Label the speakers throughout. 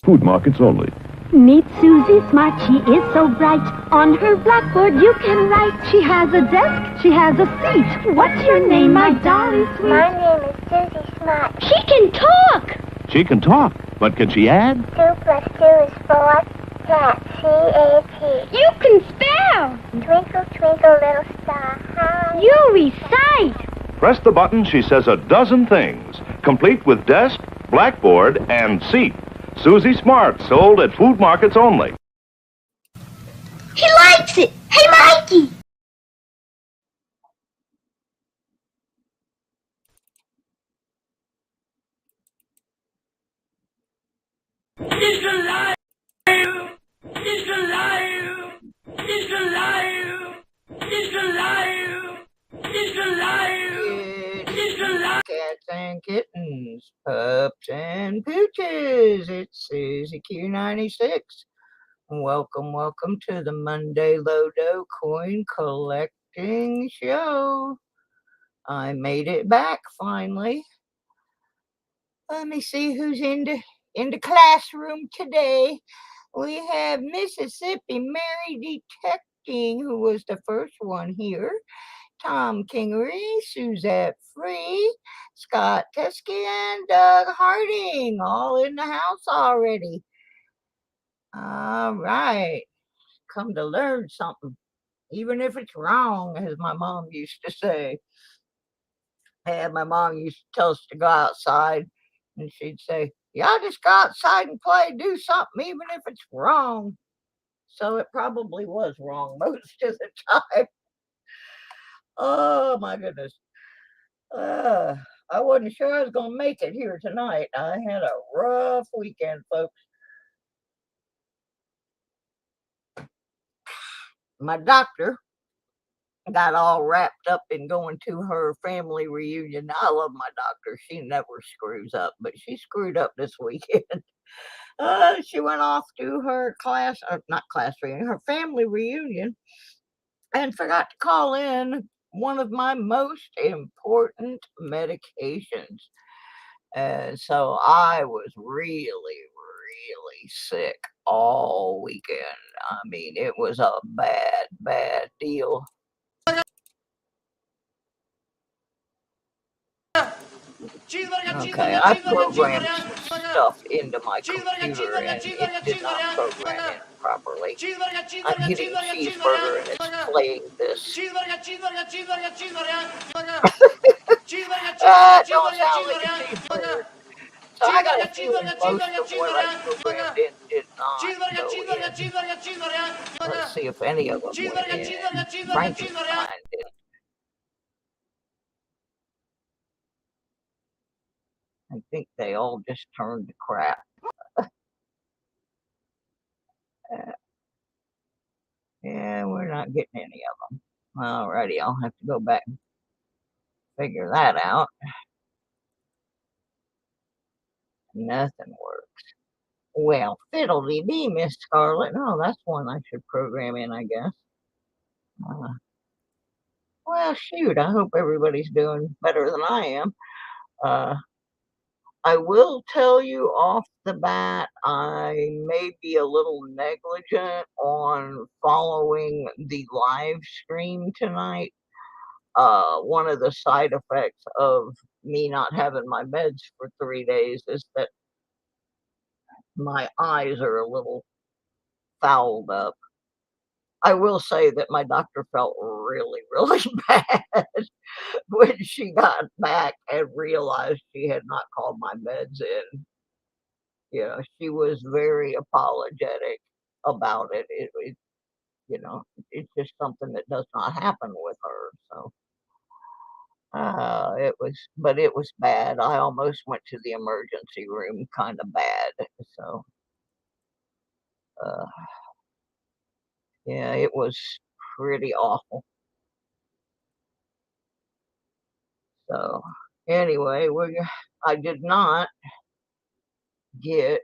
Speaker 1: Food markets only.
Speaker 2: Meet Susie Smart, she is so bright. On her blackboard you can write. She has a desk, she has a seat. What's your name, my dolly sweet?
Speaker 3: My name is Susie Smart.
Speaker 2: She can talk!
Speaker 1: She can talk, but can she add?
Speaker 3: 2 plus 2 is 4. Cat, C-A-T.
Speaker 2: You can spell!
Speaker 3: Twinkle, twinkle, little star, how
Speaker 2: You recite!
Speaker 1: Press the button, she says a dozen things, complete with desk, blackboard, and seat. Susie Smart, sold at food markets only.
Speaker 2: He likes it! Hey, Mikey!
Speaker 4: He's alive! He's alive! He's alive! He's alive! He's alive! He's alive!
Speaker 5: Cats and kittens, pups and pooches. It's Susie Q96. Welcome to the Monday Lodo coin collecting show. I made it back finally. Let me see who's in the classroom today. We have Mississippi Mary Detecting, who was the first one here. Tom Kingery, Suzette Free, Scott Teskey, and Doug Harding, all in the house already. All right. Come to learn something, even if it's wrong, as my mom used to say. And my mom used to tell us to go outside, and she'd say, y'all just go outside and play, do something, even if it's wrong. So it probably was wrong most of the time. Oh, my goodness. I wasn't sure I was going to make it here tonight. I had a rough weekend, folks. My doctor got all wrapped up in going to her family reunion. I love my doctor. She never screws up, but she screwed up this weekend. She went off to her her family reunion, and forgot to call in one of my most important medications. And so I was really sick all weekend. I mean, it was a bad deal. Okay, I programmed some stuff into my computer and it did not program it properly. I'm hitting cheeseburger and it's playing this. Don't sound like a cheeseburger. So I got a feeling most of what I programmed in did not go in. Let's see if any of them went in. Frankenstein did. I think they all just turned to crap. Yeah, we're not getting any of them. Alrighty, I'll have to go back and figure that out. Nothing works. Well, fiddle-dee-dee, Miss Scarlet. Oh, that's one I should program in, I guess. Well, shoot, I hope everybody's doing better than I am. I will tell you off the bat, I may be a little negligent on following the live stream tonight. One of the side effects of me not having my meds for 3 days is that my eyes are a little fouled up. I will say that my doctor felt really bad when she got back and realized she had not called my meds in. Yeah, she was very apologetic about it. It's just something that does not happen with her. So it was bad. I almost went to the emergency room, kind of bad. So yeah, it was pretty awful. So anyway, I did not get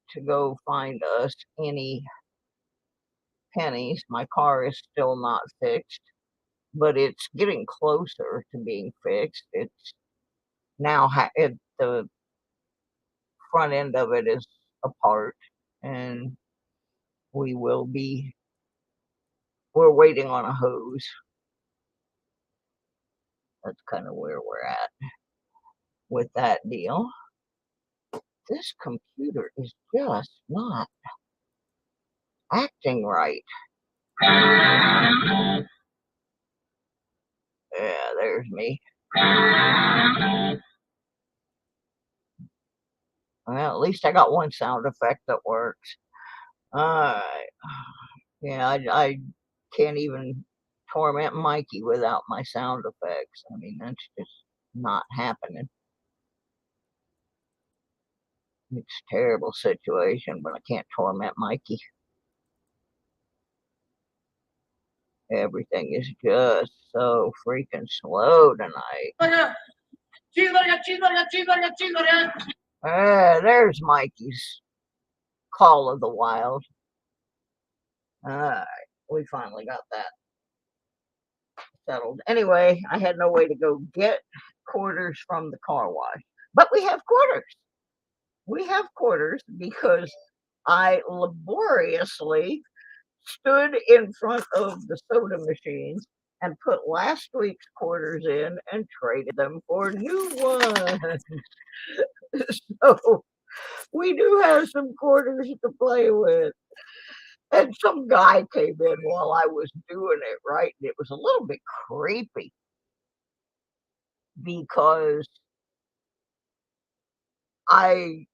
Speaker 5: to go find us any pennies. My car is still not fixed, but it's getting closer to being fixed. It's now the front end of it is apart, and we're waiting on a hose. That's kind of where we're at with that deal. This computer is just not acting right. Yeah, there's me. Well, at least I got one sound effect that works. Alright. Yeah, I can't even torment Mikey without my sound effects. I mean, that's just not happening. It's a terrible situation, but I can't torment Mikey. Everything is just so freaking slow tonight. There's Mikey's Call of the Wild. Alright, we finally got that settled. Anyway, I had no way to go get quarters from the car wash, but we have quarters. We have quarters because I laboriously stood in front of the soda machines and put last week's quarters in and traded them for new ones. So we do have some quarters to play with. And some guy came in while I was doing it, right? And it was a little bit creepy because I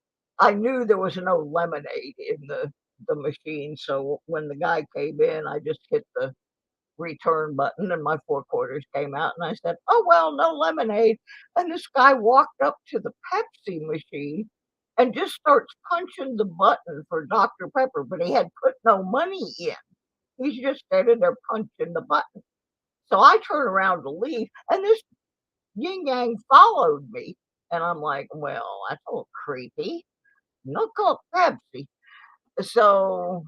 Speaker 5: knew there was no lemonade in the machine. So when the guy came in, I just hit the return button and my 4 quarters came out and I said, "Oh well, no lemonade." And this guy walked up to the Pepsi machine and just starts punching the button for Dr. Pepper, but he had put no money in. He's just standing there punching the button. So I turn around to leave and this yin yang followed me. And I'm like, well, that's a little creepy. No called Pepsi. So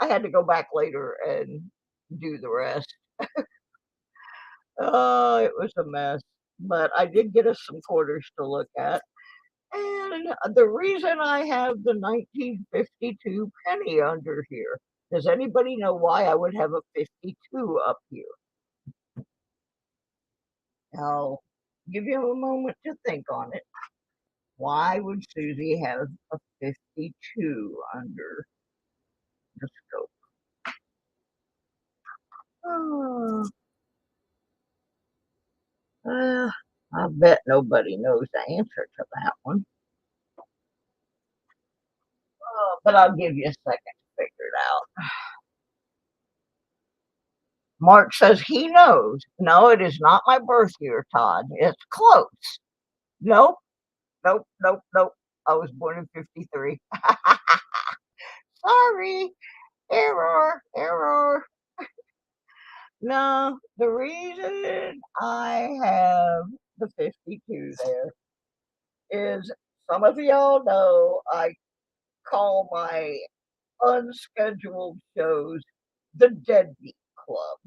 Speaker 5: I had to go back later and do the rest. Oh, it was a mess. But I did get us some quarters to look at. And the reason I have the 1952 penny under here, does anybody know why I would have a 52 up here? I'll give you a moment to think on it. Why would Susie have a 52 under the scope? Oh, I bet nobody knows the answer to that one. But I'll give you a second to figure it out. Mark says he knows. No, it is not my birth year, Todd. It's close. Nope, nope, nope, nope. I was born in 53. Sorry. Error, error. No, the reason I have the 52 there is some of y'all know I call my unscheduled shows the Deadbeat Club.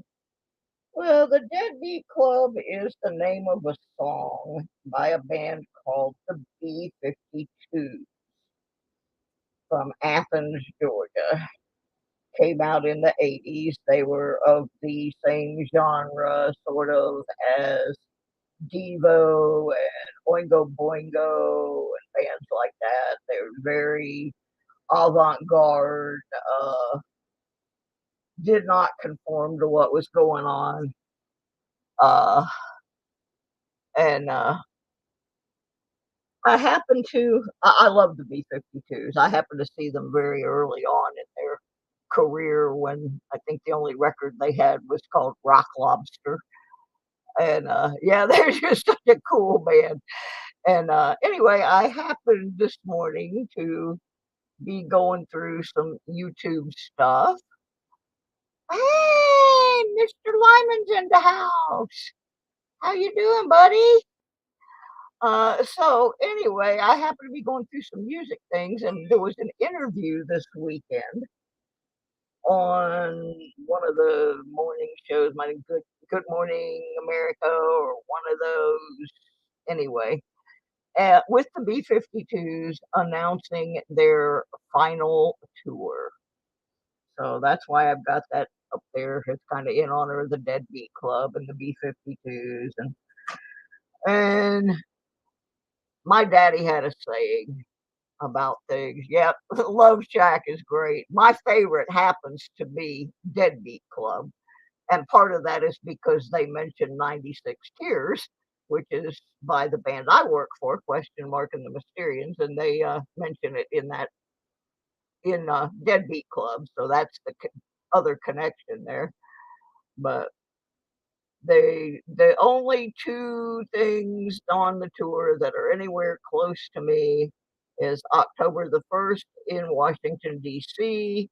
Speaker 5: Well, the Deadbeat Club is the name of a song by a band called the B-52 from Athens, Georgia. Came out in the 80s. They were of the same genre, sort of, as Devo and Oingo Boingo and bands like that. They're very avant-garde, did not conform to what was going on. And I love the B-52s. I happened to see them very early on in their career when I think the only record they had was called Rock Lobster. And yeah, they're just such a cool band. And anyway, I happened this morning to be going through some YouTube stuff. Hey, Mr. Lyman's in the house. How you doing, buddy? So anyway, I happened to be going through some music things, and there was an interview this weekend on one of the morning shows, my Good Morning America, or one of those. Anyway, with the B-52s announcing their final tour. So that's why I've got that up there. It's kind of in honor of the Deadbeat Club and the B-52s. And my daddy had a saying about things. Yep, Love Shack is great. My favorite happens to be Deadbeat Club. And part of that is because they mentioned 96 Tears, which is by the band I work for, Question Mark and the Mysterians, and they mention it in Deadbeat Club. So that's the other connection there. But the only two things on the tour that are anywhere close to me is October the 1st in Washington, D.C.,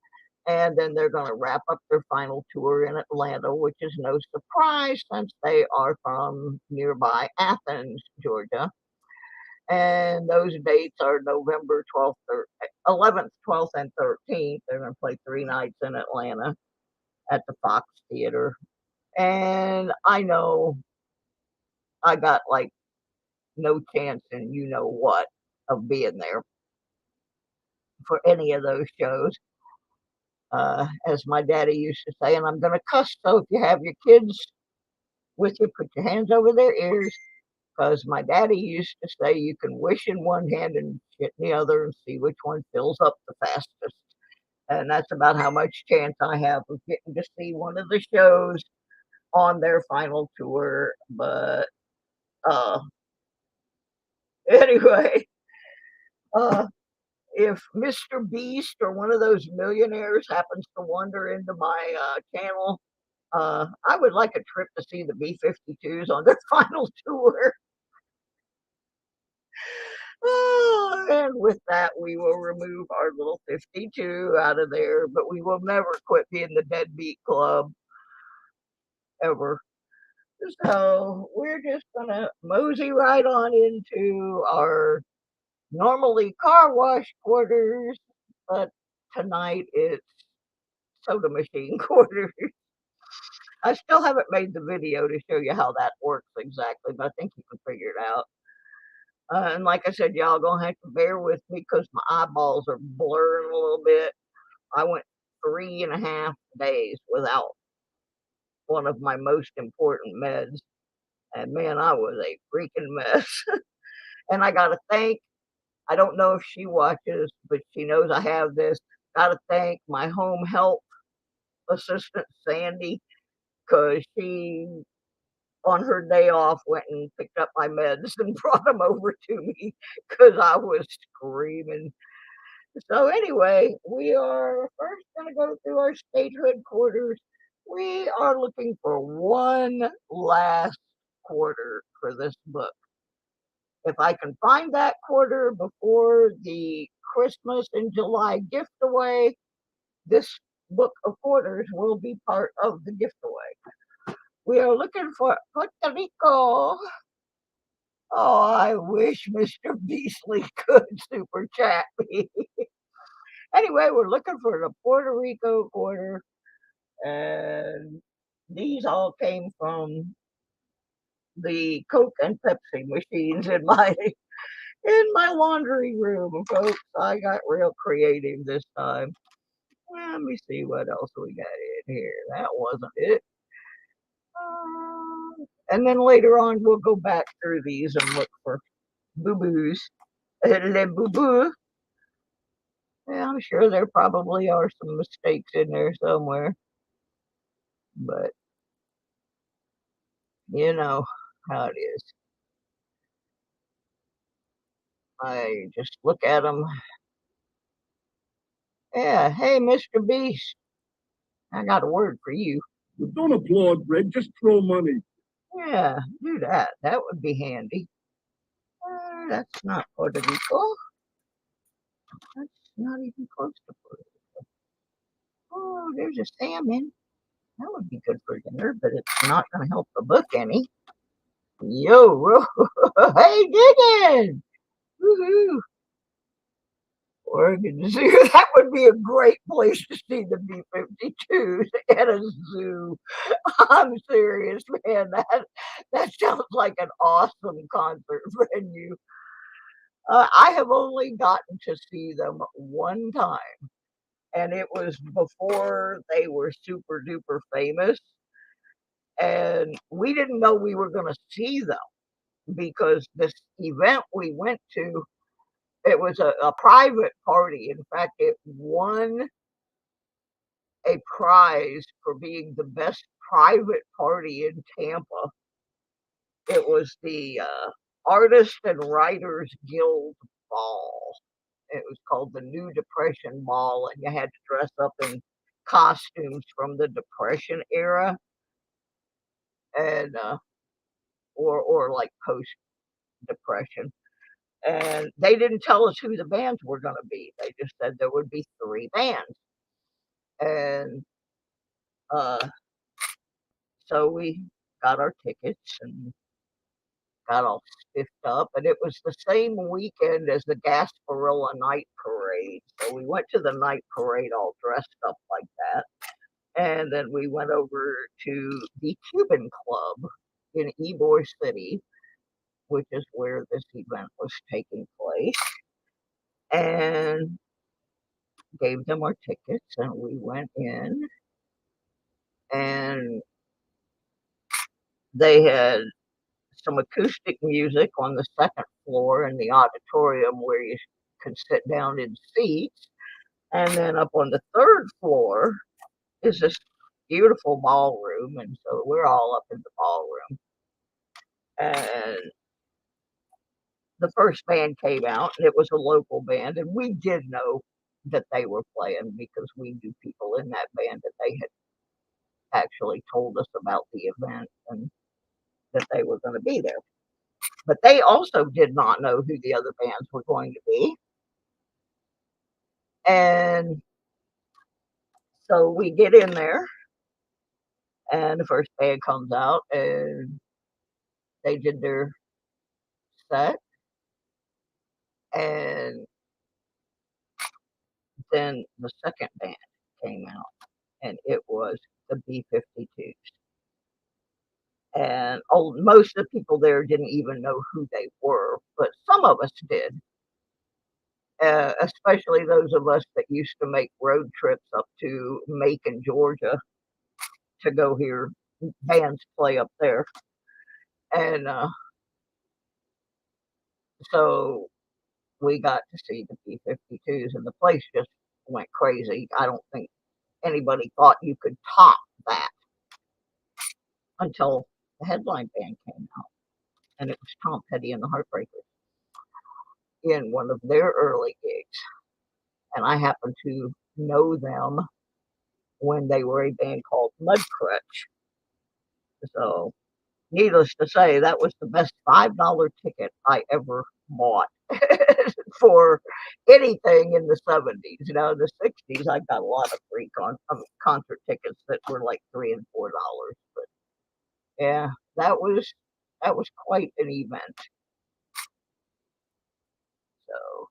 Speaker 5: and then they're going to wrap up their final tour in Atlanta, which is no surprise since they are from nearby Athens, Georgia. And those dates are November 12th, 11th, 12th, and 13th. They're going to play 3 nights in Atlanta at the Fox Theater. And I know I got like no chance in you know what of being there for any of those shows. As my daddy used to say, and I'm going to cuss, so if you have your kids with you, put your hands over their ears, because my daddy used to say you can wish in one hand and shit in the other and see which one fills up the fastest. And that's about how much chance I have of getting to see one of the shows on their final tour. But anyway, if Mr. Beast or one of those millionaires happens to wander into my channel, I would like a trip to see the B-52s on their final tour. And with that, we will remove our little 52 out of there, but we will never quit being the Deadbeat Club, ever. So we're just going to mosey right on into our normally car wash quarters, but tonight it's soda machine quarters. I still haven't made the video to show you how that works exactly, but I think you can figure it out. And like I said, y'all gonna have to bear with me because my eyeballs are blurring a little bit. I went 3.5 days without one of my most important meds. And man, I was a freaking mess. And I gotta thank, I don't know if she watches, but she knows I have this. Gotta thank my home health assistant, Sandy, because she, on her day off, went and picked up my meds and brought them over to me because I was screaming. So anyway, we are first going to go through our statehood quarters. We are looking for one last quarter for this book. If I can find that quarter before the Christmas in July gift away, this book of quarters will be part of the giveaway. We are looking for Puerto Rico. Oh, I wish Mr. Beasley could super chat me. Anyway, we're looking for the Puerto Rico quarter, and these all came from the Coke and Pepsi machines in my laundry room, folks. I got real creative this time. Let me see what else we got in here. That wasn't it. And then later on, we'll go back through these and look for boo-boos. Le boo-boo. Yeah, I'm sure there probably are some mistakes in there somewhere. But you know how it is. I just look at them. Yeah, hey, Mr. Beast. I got a word for you.
Speaker 6: Don't applaud, Greg. Just throw money.
Speaker 5: Yeah, do that. That would be handy. That's not Puerto Rico. That's not even close to Puerto Rico. Oh, there's a salmon. That would be good for dinner, but it's not going to help the book any. Yo, hey, Diggin! Woohoo! Oregon Zoo. That would be a great place to see the B-52s at a zoo. I'm serious, man. That sounds like an awesome concert venue. I have only gotten to see them one time, and it was before they were super duper famous. And we didn't know we were going to see them because this event we went to, it was a private party. In fact, it won a prize for being the best private party in Tampa. It was the Artists and Writers Guild Ball. It was called the New Depression Ball, and you had to dress up in costumes from the Depression era, and or like post Depression. And they didn't tell us who the bands were going to be. They just said there would be 3 bands, and uh, so we got our tickets and got all spiffed up, and it was the same weekend as the Gasparilla Night Parade. So we went to the night parade all dressed up like that. And then we went over to the Cuban Club in Ybor City, which is where this event was taking place, and gave them our tickets, and we went in, and they had some acoustic music on the second floor in the auditorium where you could sit down in seats. And then up on the third floor is this beautiful ballroom. And so we're all up in the ballroom. And the first band came out, and it was a local band. And we did know that they were playing because we knew people in that band that they had actually told us about the event and that they were going to be there. But they also did not know who the other bands were going to be. And so we get in there, and the first band comes out, and they did their set. And then the second band came out, and it was the B-52s. And most of the people there didn't even know who they were, but some of us did. Especially those of us that used to make road trips up to Macon, Georgia, to go hear bands play up there. And so we got to see the B-52s, and the place just went crazy. I don't think anybody thought you could top that until the headline band came out, and it was Tom Petty and the Heartbreakers in one of their early gigs. And I happened to know them when they were a band called Mudcrutch. So, needless to say, that was the best $5 ticket I ever bought for anything in the 70s. You know, in the 60s, I got a lot of free concert tickets that were like $3 and $4. But yeah, that was quite an event. So,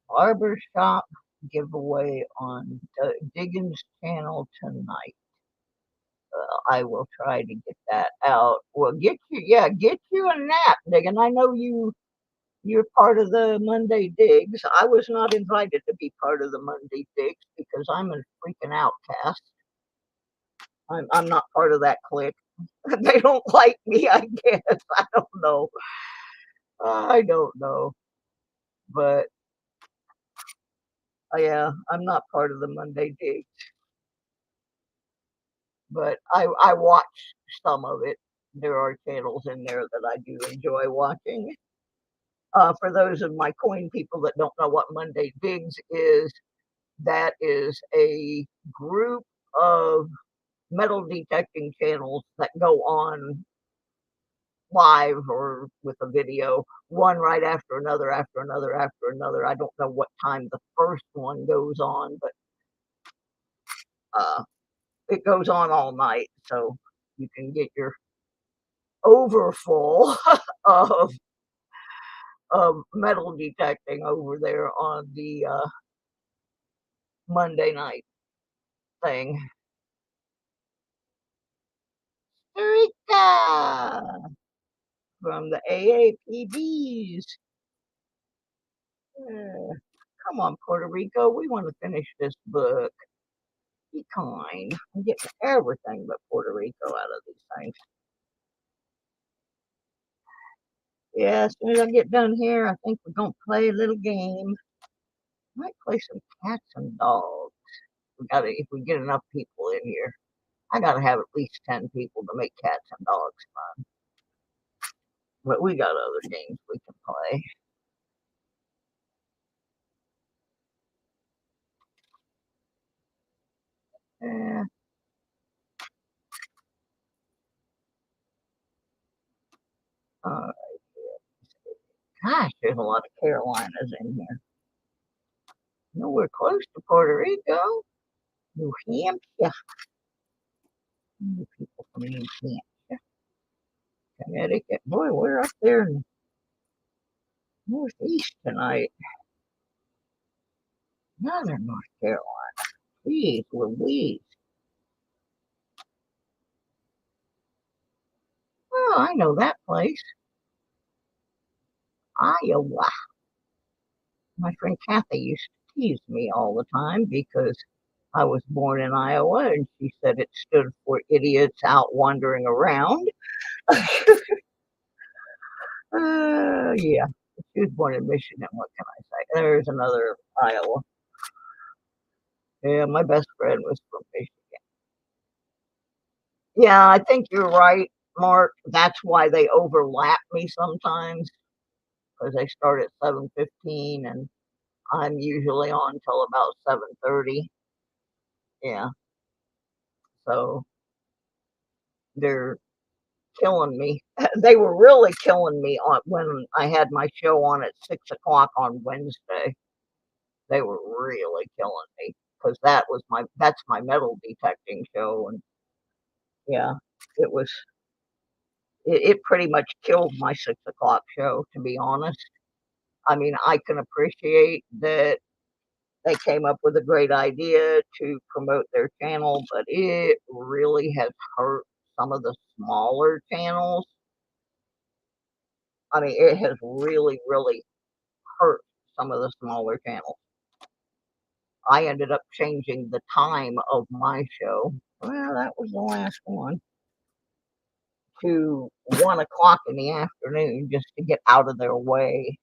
Speaker 5: barbershop giveaway on Diggins channel tonight. I will try to get that out. Well, get you a nap, Diggin. I know you're part of the Monday Digs. I was not invited to be part of the Monday Digs because I'm a freaking outcast. I'm not part of that clique. They don't like me, I guess. I don't know. But yeah, I'm not part of the Monday Digs. But I watch some of it. There are channels in there that I do enjoy watching. For those of my coin people that don't know what Monday Digs is, that is a group of metal detecting channels that go on live or with a video, one right after another, after another, after another. I don't know what time the first one goes on, but it goes on all night, so you can get your overfull of metal detecting over there on the Monday night thing. Eureka! From the AAPBs. Come on, Puerto Rico. We want to finish this book. Be kind. I'm getting everything but Puerto Rico out of these things. Yeah, as soon as I get done here, I think we're going to play a little game. Might play some cats and dogs. If we get enough people in here. I gotta have at least 10 people to make cats and dogs fun. But we got other games we can play. Yeah. Alright. Gosh, there's a lot of Carolinas in here. Nowhere close to Puerto Rico. New Hampshire. New people from New Hampshire. Connecticut. Boy, we're up there in Northeast tonight. Northern North Carolina. Jeez Louise. Oh, I know that place. Iowa. My friend Kathy used to tease me all the time because I was born in Iowa and she said it stood for idiots out wandering around. Yeah. She was born in Michigan. What can I say? There's another Iowa. Yeah, my best friend was from Michigan. Yeah, I think you're right, Mark. That's why they overlap me sometimes because they start at 7:15 and I'm usually on till about 7:30. Yeah, so they're killing me. They were really killing me on when I had my show on at 6 o'clock on Wednesday. They were really killing me because that's my metal detecting show, and yeah, it was it pretty much killed my 6 o'clock show, to be honest. I mean, I can appreciate that they came up with a great idea to promote their channel, but it really has hurt some of the smaller channels. I mean, it has really, really hurt some of the smaller channels. I ended up changing the time of my show. Well, that was the last one to 1 o'clock in the afternoon just to get out of their way.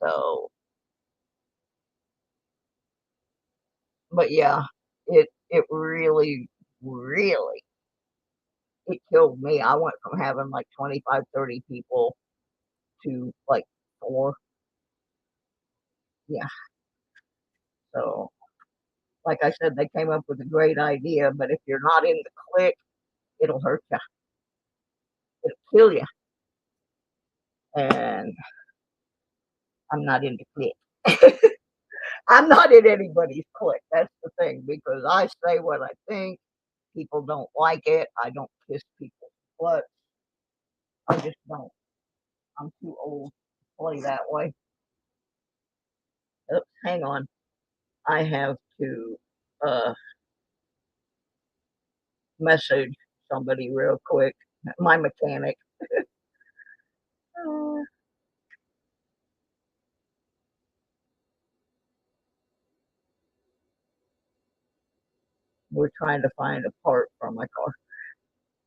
Speaker 5: So, but yeah, it really, really it killed me. I went from having like 25, 30 people to like 4. Yeah. So, like I said, they came up with a great idea, but if you're not in the clique, it'll hurt you. It'll kill you. And I'm not into clique. I'm not in anybody's clique. That's the thing, because I say what I think. People don't like it. I don't kiss people's butts. I just don't. I'm too old to play that way. Oops, hang on. I have to message somebody real quick. My mechanic. Uh, we're trying to find a part for my car.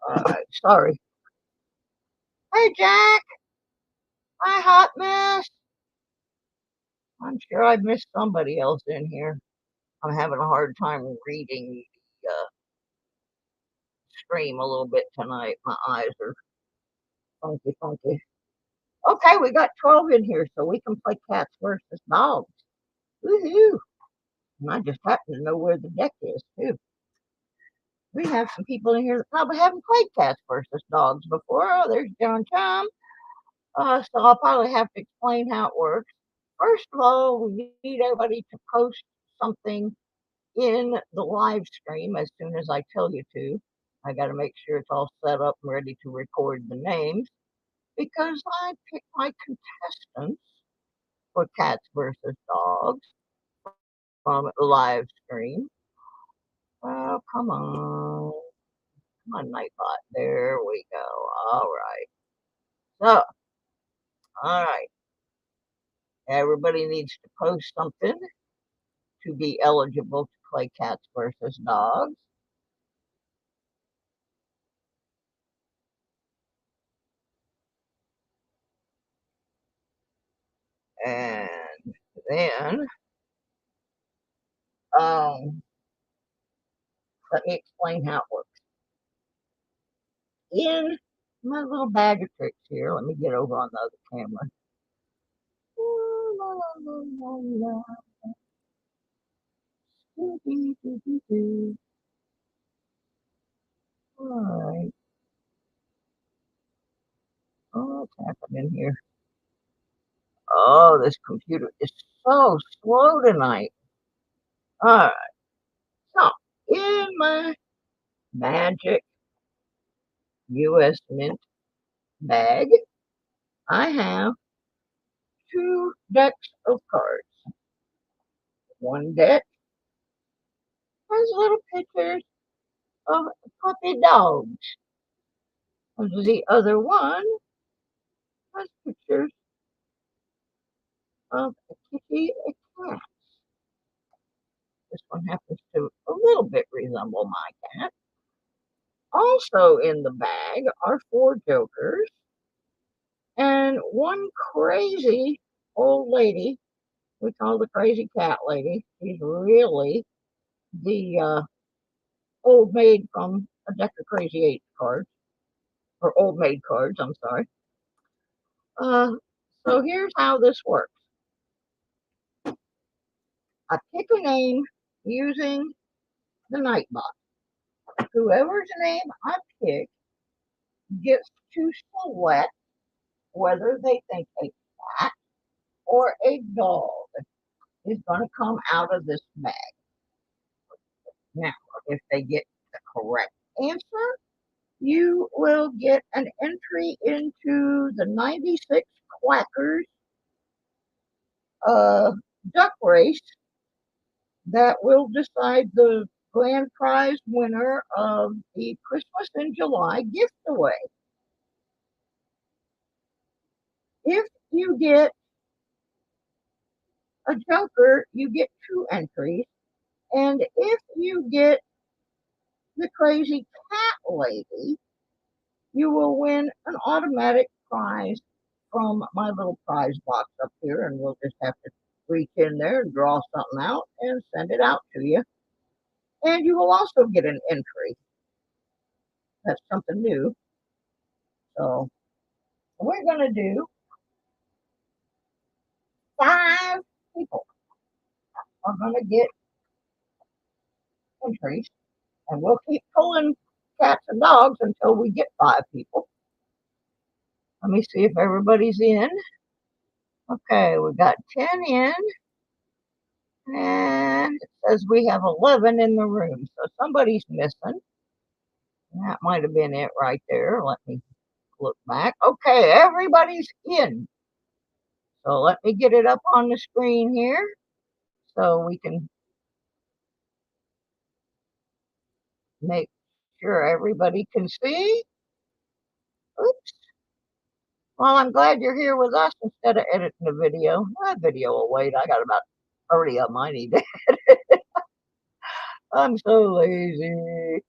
Speaker 5: All right, sorry. Hey, Jack. Hi, hot mess. I'm sure I've missed somebody else in here. I'm having a hard time reading the stream a little bit tonight. My eyes are funky, funky. Okay, we got 12 in here, so we can play cats versus dogs. Woohoo! And I just happen to know where the deck is, too. We have some people in here that probably haven't played cats versus dogs before. Oh, there's John Chum. So I'll probably have to explain how it works. First of all, we need everybody to post something in the live stream as soon as I tell you to. I got to make sure it's all set up and ready to record the names because I pick my contestants for cats versus dogs from the live stream. Oh, come on. Come on, Nightbot. There we go. All right. So, all right. Everybody needs to post something to be eligible to play cats versus dogs. And then, let me explain how it works. In my little bag of tricks here, let me get over on the other camera. All right. Oh, what's happening here? Oh, this computer is so slow tonight. All right. So, in my magic US Mint bag, I have 2 decks of cards. One deck has little pictures of puppy dogs. The other one has pictures of a kitty, a cat. This one happens to a little bit resemble my cat. Also in the bag are 4 jokers and one crazy old lady. We call the crazy cat lady. She's really the old maid from a deck of Crazy 8 cards, or old maid cards, I'm sorry. So here's how this works. I pick a name using the Nightbot. Whoever's name I pick gets to select whether they think a cat or a dog is going to come out of this bag. Now, if they get the correct answer, you will get an entry into the 96 Quackers Duck Race that will decide the grand prize winner of the Christmas in July gift away. If you get a joker, you get 2 entries. And if you get the crazy cat lady, you will win an automatic prize from my little prize box up here. And we'll just have to reach in there and draw something out and send it out to you. And you will also get an entry. That's something new. So we're going to do 5 people are going to get entries. And we'll keep pulling cats and dogs until we get 5 people. Let me see if everybody's in. Okay, we got 10 in. And it says we have 11 in the room. So somebody's missing. That might have been it right there. Let me look back. Okay, everybody's in. So let me get it up on the screen here so we can make sure everybody can see. Oops. Well, I'm glad you're here with us instead of editing the video. That video will wait. I got about 30 of them I need to edit. I'm so lazy.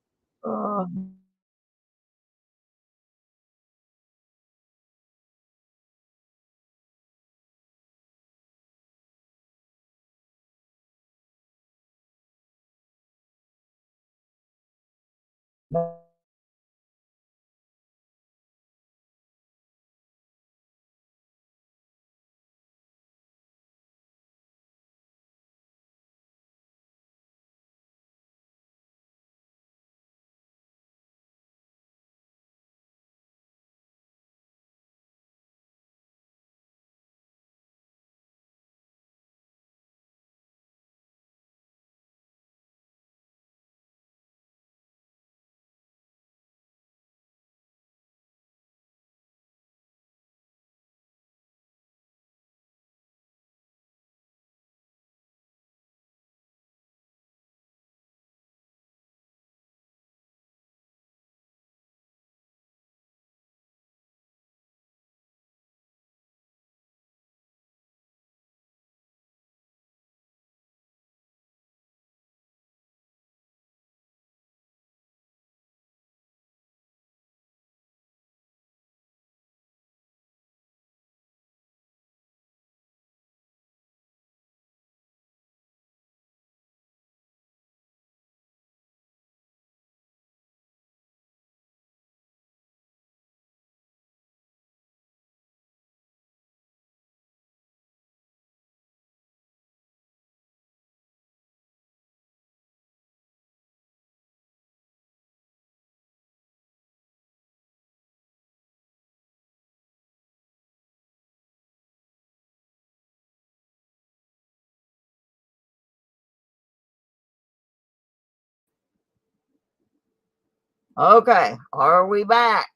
Speaker 5: Okay, are we back?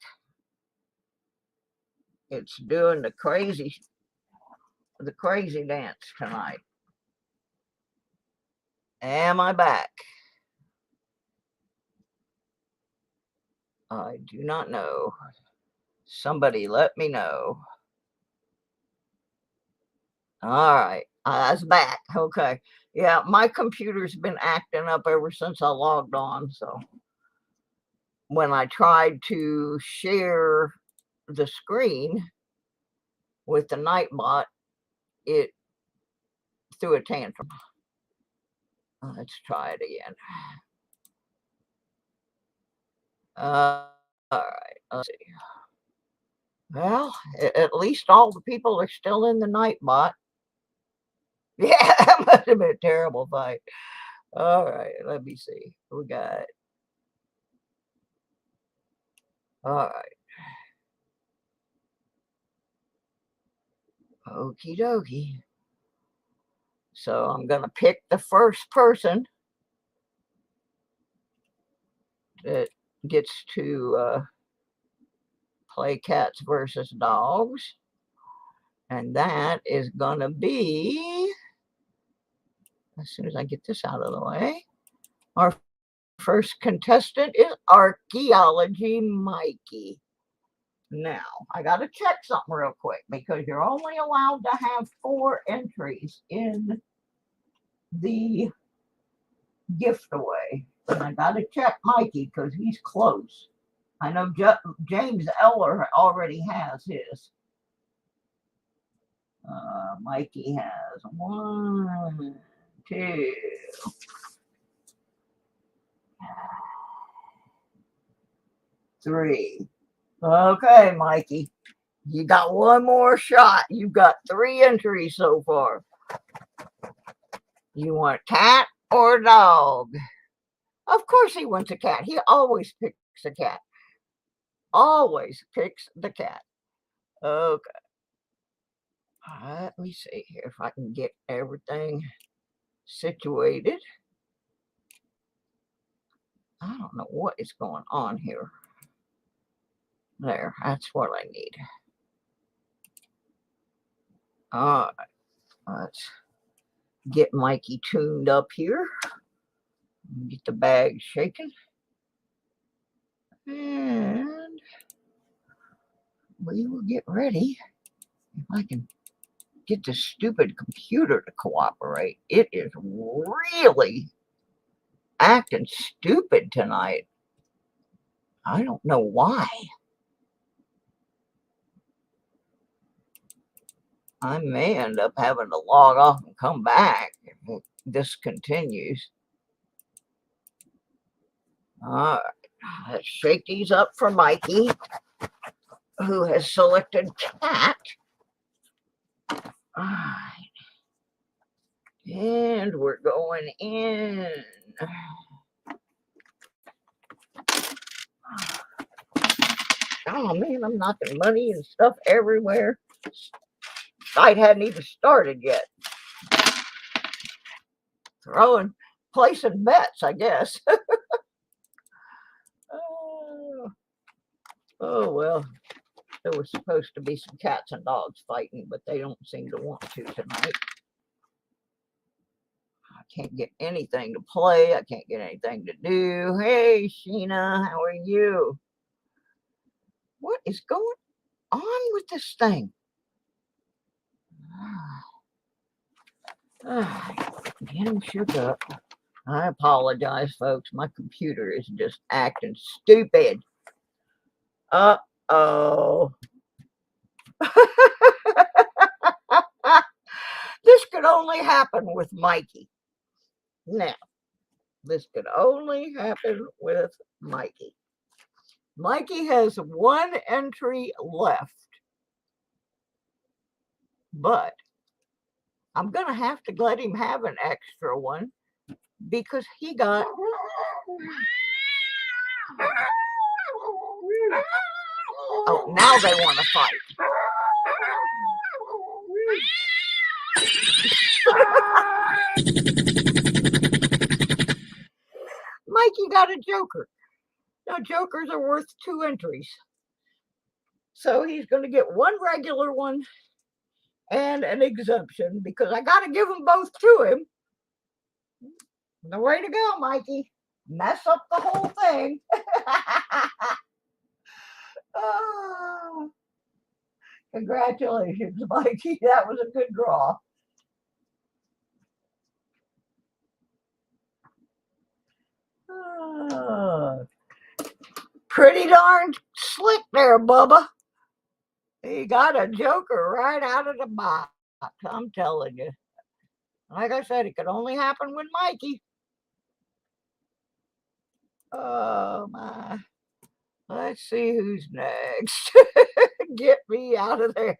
Speaker 5: It's doing the crazy dance tonight. Am I back? I do not know. Somebody let me know. All right, I was back. Okay. Yeah, my computer's been acting up ever since I logged on. So when I tried to share the screen with the Nightbot, it threw a tantrum. Let's try it again. All right, let's see. Well, at least all the people are still in the Nightbot. Yeah, that must have been a terrible fight. All right, let me see. We got. All right. Okie dokie. So I'm going to pick the first person that gets to play cats versus dogs. And that is going to be, as soon as I get this out of the way, our first contestant is Archaeology Mikey. Now, I got to check something real quick because you're only allowed to have 4 entries in the gift away. And I got to check Mikey because he's close. I know James Eller already has his. Mikey has 1, 2. 3. Okay, Mikey, you got 1 more shot. You've got 3 entries so far. You want cat or dog? Of course he wants a cat. He always picks a cat. Always picks the cat. Okay. Let me see here if I can get everything situated. I don't know what is going on here. There, that's what I need. All right, let's get Mikey tuned up here. Get the bag shaking. And we will get ready. If I can get this stupid computer to cooperate. It is really acting stupid tonight. I don't know why. I may end up having to log off and come back if this continues. All right, let's shake these up for Mikey, who has selected cat. All right. And we're going in. Oh man, I'm knocking money and stuff everywhere. Site hadn't even started yet. Placing bets, I guess. Oh well, there was supposed to be some cats and dogs fighting, but they don't seem to want to tonight. I can't get anything to play. I can't get anything to do. Hey, Sheena, how are you? What is going on with this thing? Get him shook up. I apologize, folks. My computer is just acting stupid. Uh-oh. This could only happen with Mikey. Now, this could only happen with Mikey. Mikey has 1 entry left. But I'm going to have to let him have an extra one because he got... Oh, now they want to fight. Mikey got a joker. Now, jokers are worth 2 entries. So he's going to get 1 regular one and an exemption because I got to give them both to him. The way to go, Mikey. Mess up the whole thing. Oh, congratulations, Mikey. That was a good draw. Oh, pretty darn slick there, Bubba. You got a joker right out of the box. I'm telling you. Like I said, it could only happen with Mikey. Oh, my. Let's see who's next. Get me out of there.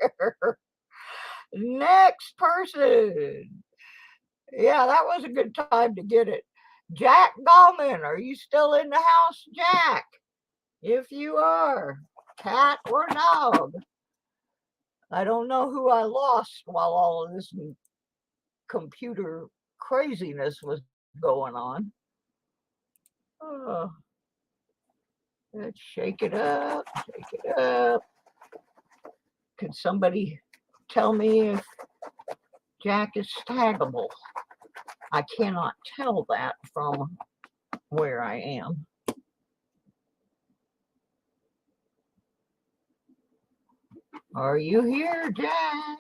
Speaker 5: Next person. Yeah, that was a good time to get it. Jack Gallman, are you still in the house, Jack? If you are, cat or dog? I don't know who I lost while all of this computer craziness was going on. Oh, let's shake it up, shake it up. Can somebody tell me if Jack is taggable? I cannot tell that from where I am. Are you here, Jack?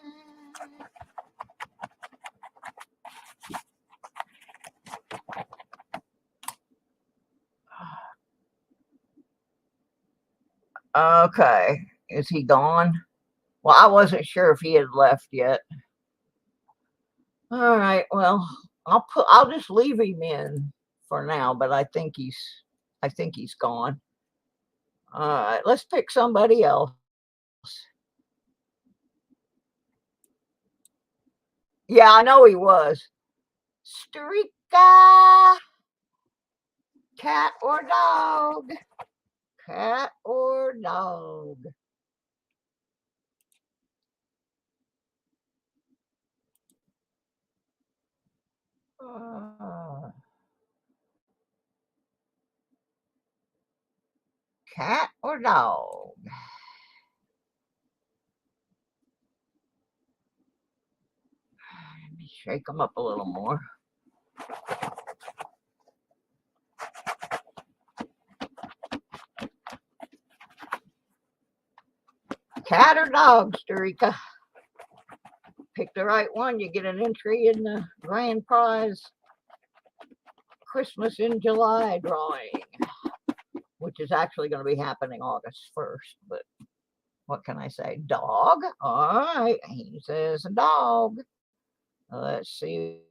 Speaker 5: Okay, is he gone? Well, I wasn't sure if he had left yet. All right, well, I'll just leave him in for now, but I think he's gone. All right, let's pick somebody else. Yeah, I know he was. Streaka. Cat or dog? Cat or dog? Cat or dog? Let me shake them up a little more. Cat or dog, Streaka? Pick the right one, you get an entry in the grand prize Christmas in July drawing, which is actually going to be happening August 1st, but what can I say? Dog? All right, he says dog. Let's see.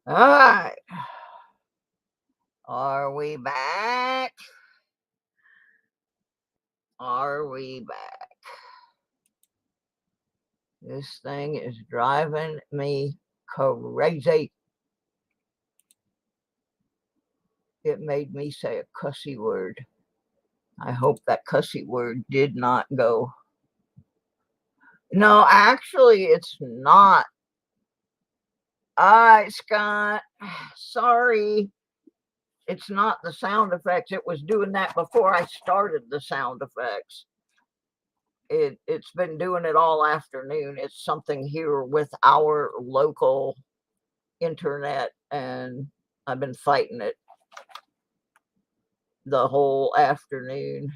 Speaker 5: All right. Are we back? Are we back? This thing is driving me crazy. It made me say a cussy word. I hope that cussy word did not go. No, actually, it's not. All right, Scott. Sorry. it's not the sound effects. It was doing that before I started the sound effects. It's been doing it all afternoon. It's something here with our local internet, and I've been fighting it the whole afternoon.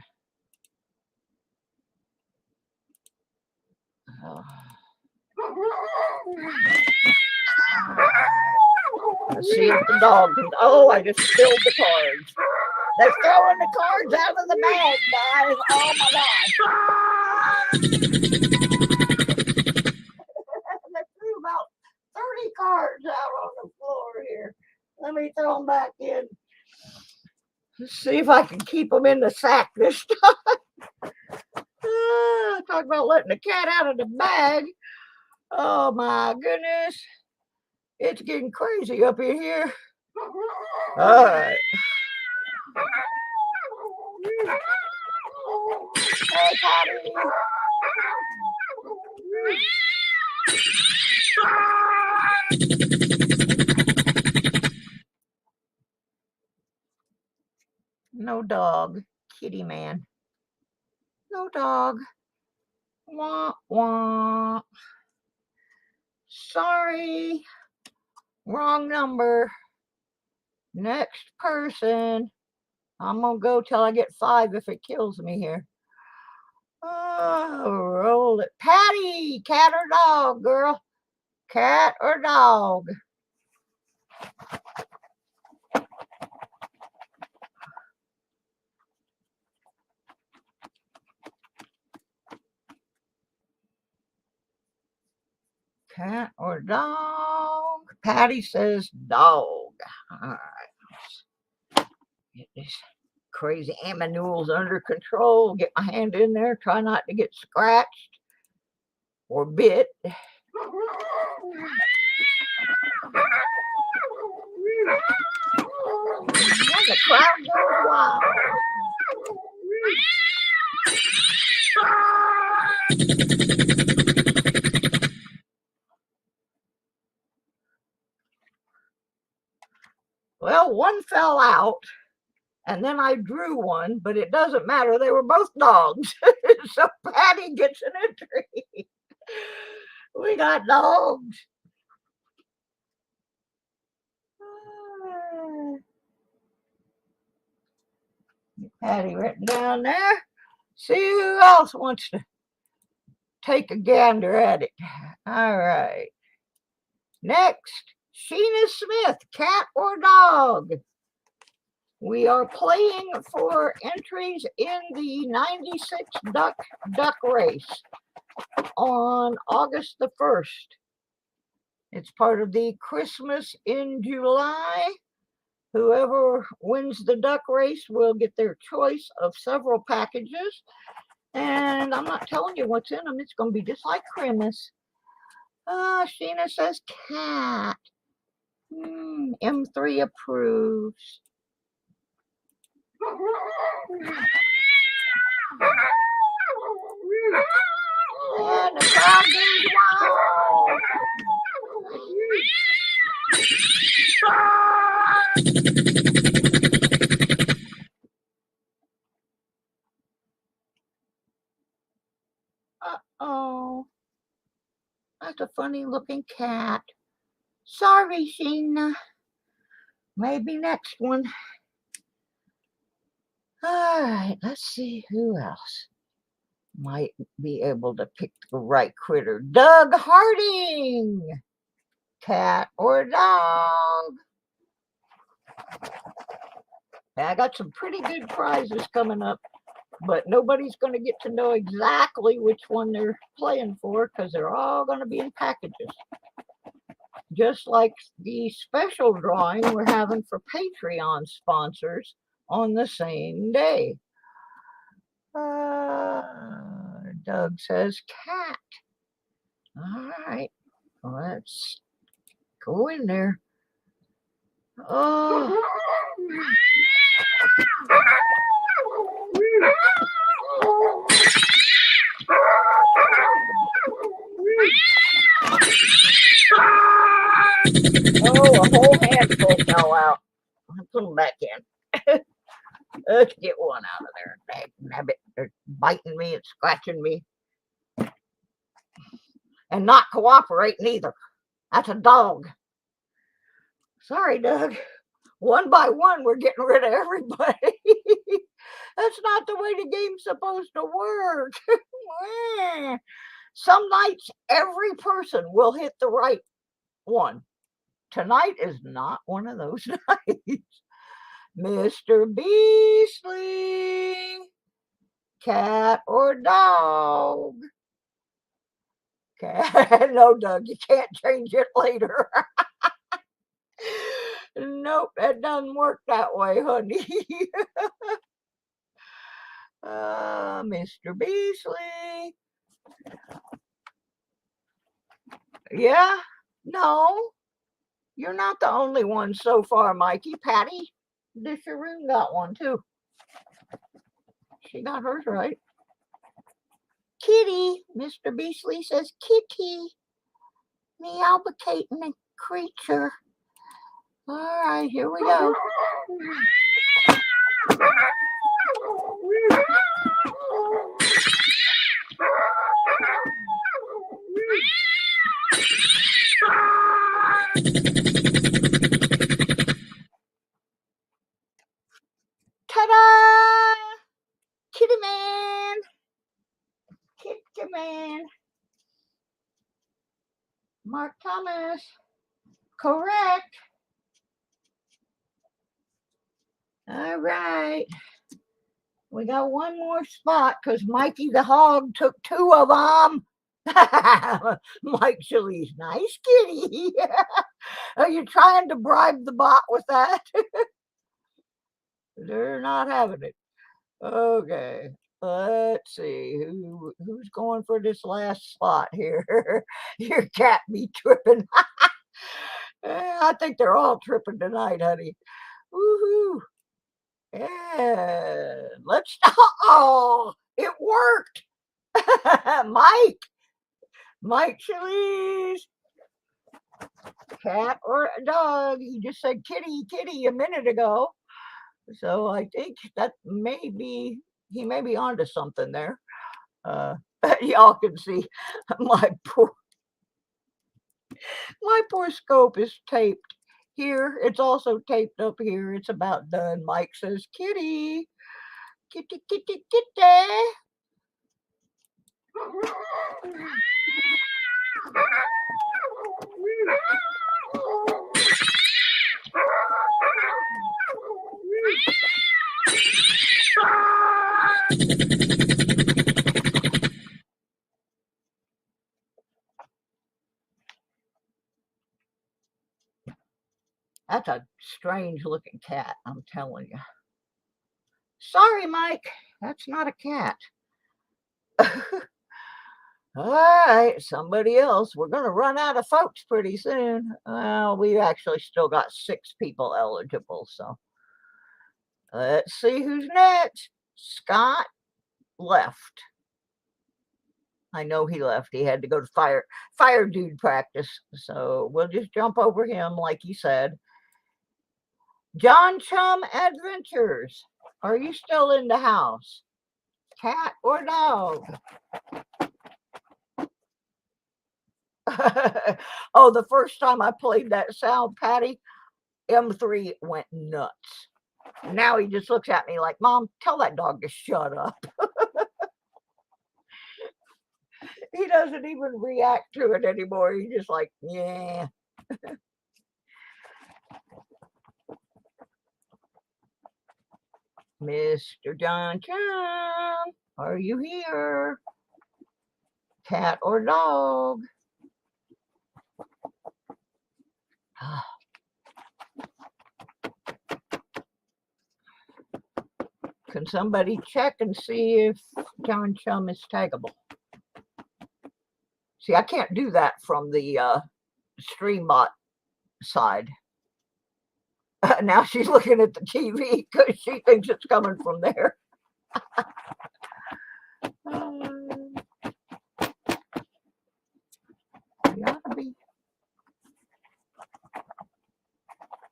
Speaker 5: Let's see if the dog can. Oh, I just spilled the cards. They're throwing the cards out of the bag, guys. Oh my gosh. They threw about 30 cards out on the floor here. Let me throw them back in. Let's see if I can keep them in the sack this time. Talk about letting the cat out of the bag. Oh my goodness. It's getting crazy up in here. All right. Hey, Patty. No dog, kitty man. No dog. Wah, wah. Sorry. Wrong number. Next person. I'm going to go till I get 5 if it kills me here. Oh, roll it. Patty, cat or dog, girl? Cat or dog? Cat or dog? Patty says dog. All right. Get this crazy aminules under control. Get my hand in there. Try not to get scratched or bit. And the crowd goes wild. Well, one fell out, and then I drew one, but it doesn't matter. They were both dogs. So Patty gets an entry. We got dogs. Patty written down there. See who else wants to take a gander at it. All right. Next, Sheena Smith, cat or dog? We are playing for entries in the 96 Duck Race on August the 1st. It's part of the Christmas in July. Whoever wins the duck race will get their choice of several packages. And I'm not telling you what's in them. It's going to be just like Christmas. Sheena says cat. M3 approves. And the crowd goes wild. Uh-oh. That's a funny looking cat. Sorry, Sheena. Maybe next one. All right, let's see who else might be able to pick the right critter. Doug Harding. Cat or dog? Now, I got some pretty good prizes coming up, but nobody's going to get to know exactly which one they're playing for because they're all going to be in packages. Just like the special drawing we're having for Patreon sponsors on the same day. Doug says cat. All right, let's go in there. Oh. Oh, a whole handful fell out. put them back in. Let's get one out of there. Nabbit, they're biting me and scratching me. And not cooperating either. That's a dog. Sorry, Doug. One by one, we're getting rid of everybody. That's not the way the game's supposed to work. Some nights, every person will hit the right one. Tonight is not one of those nights. Mr. Beasley, cat or dog? Cat. No, Doug, you can't change it later. Nope, that doesn't work that way, honey. Mr. Beasley. Yeah, no, you're not the only one so far, Mikey. Patty, the Sharoon got one too. She got hers right. Kitty, Mr. Beasley says kitty. Meowbicating a creature. All right, here we go. Ta-da! Kitty man. Kitty man. Mark Thomas. Correct. All right. We got one more spot because Mikey the hog took two of them. Mike Chili's nice kitty. Are you trying to bribe the bot with that? They're not having it. Okay. Let's see who's going for this last spot here. Your cat be tripping. I think they're all tripping tonight, honey. Woohoo. Yeah. Let's. Oh, it worked. Mike Chili's. Cat or a dog? He just said kitty a minute ago. So I think that he may be onto something there. Y'all can see my poor scope is taped here. It's also taped up here. It's about done. Mike says kitty. That's a strange looking cat, I'm telling you. Sorry, Mike, that's not a cat. All right, somebody else. We're going to run out of folks pretty soon. Well, we actually still got 6 people eligible, so let's see who's next. Scott left. I know he left. He had to go to fire dude practice, so we'll just jump over him like he said. John Chum Adventures. Are you still in the house? Cat or dog? Oh, the first time I played that sound, Patty, M3 went nuts. Now he just looks at me like, Mom, tell that dog to shut up. He doesn't even react to it anymore. He's just like, yeah. Mr. John Chum, are you here? Cat or dog? Can somebody check and see if John Chum is taggable? See, I can't do that from the StreamBot side. Now she's looking at the TV because she thinks it's coming from there.